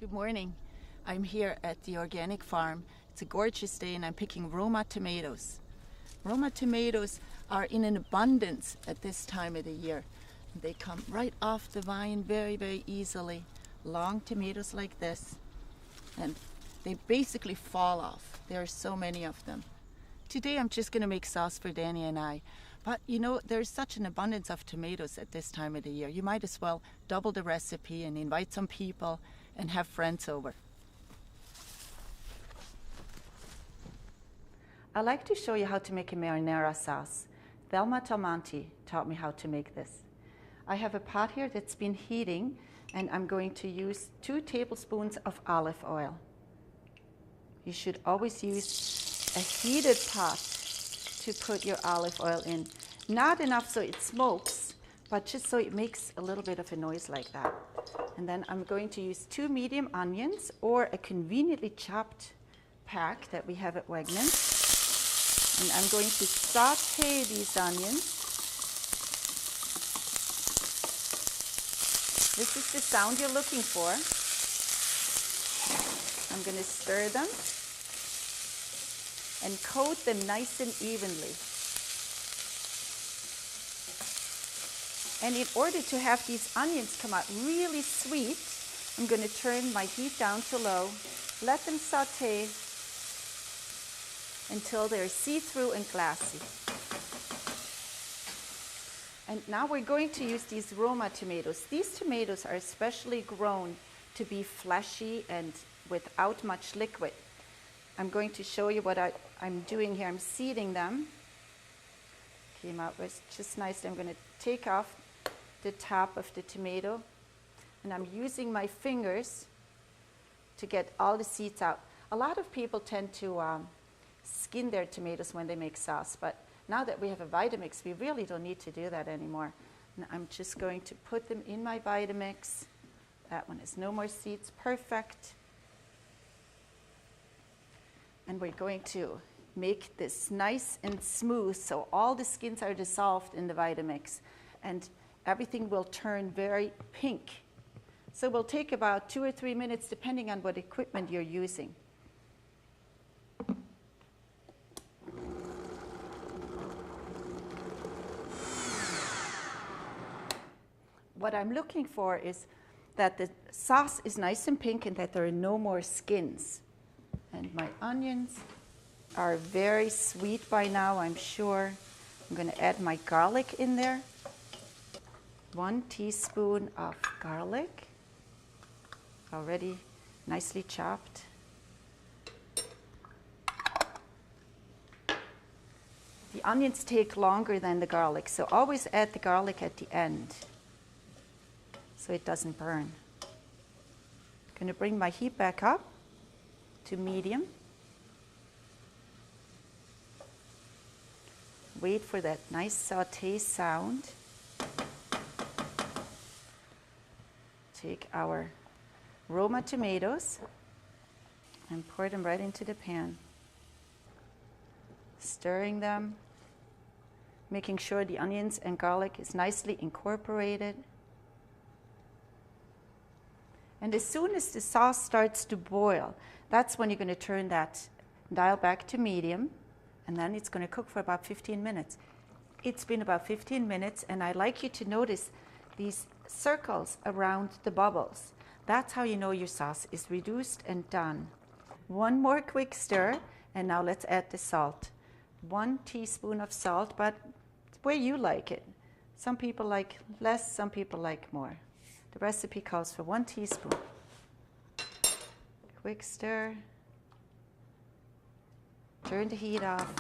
Good morning. I'm here at the organic farm. It's a gorgeous day and I'm picking Roma tomatoes. Roma tomatoes are in an abundance at this time of the year. They come right off the vine very, very easily. Long tomatoes like this. And they basically fall off. There are so many of them. Today I'm just going to make sauce for Danny and I. But you know, there's such an abundance of tomatoes at this time of the year. You might as well double the recipe and invite some people and have friends over. I'd like to show you how to make a marinara sauce. Thelma Talmanti taught me how to make this. I have a pot here that's been heating and I'm going to use 2 tablespoons of olive oil. You should always use a heated pot to put your olive oil in. Not enough so it smokes, but just so it makes a little bit of a noise like that. And then I'm going to use 2 medium onions or a conveniently chopped pack that we have at Wegmans. And I'm going to saute these onions. This is the sound you're looking for. I'm going to stir them and coat them nice and evenly. And in order to have these onions come out really sweet, I'm going to turn my heat down to low, let them saute until they're see-through and glassy. And now we're going to use these Roma tomatoes. These tomatoes are especially grown to be fleshy and without much liquid. I'm going to show you what I'm doing here. I'm seeding them. Came out with just nice. I'm going to take off the top of the tomato and I'm using my fingers to get all the seeds out. A lot of people tend to skin their tomatoes when they make sauce, but now that we have a Vitamix, we really don't need to do that anymore. And I'm just going to put them in my Vitamix. That one has no more seeds, perfect. And we're going to make this nice and smooth so all the skins are dissolved in the Vitamix and everything will turn very pink. So it will take about 2 or 3 minutes depending on what equipment you're using. What I'm looking for is that the sauce is nice and pink and that there are no more skins. And my onions are very sweet by now, I'm sure. I'm going to add my garlic in there. 1 teaspoon of garlic, already nicely chopped. The onions take longer than the garlic, so always add the garlic at the end so it doesn't burn. I'm going to bring my heat back up to medium. Wait for that nice saute sound. Take our Roma tomatoes and pour them right into the pan. Stirring them, making sure the onions and garlic is nicely incorporated. And as soon as the sauce starts to boil, that's when you're going to turn that dial back to medium, and then it's going to cook for about 15 minutes. It's been about 15 minutes, and I'd like you to notice these circles around the bubbles. That's how you know your sauce is reduced and done. 1 more quick stir, and now let's add the salt. 1 teaspoon of salt, but where you like it. Some people like less, some people like more. The recipe calls for 1 teaspoon. Quick stir. Turn the heat off.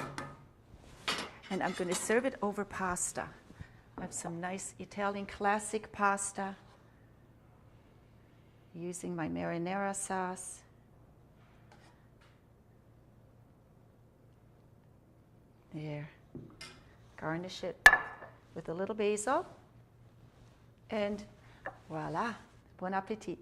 And I'm going to serve it over pasta. I have some nice Italian classic pasta using my marinara sauce. There. Garnish it with a little basil. And voila, bon appetit.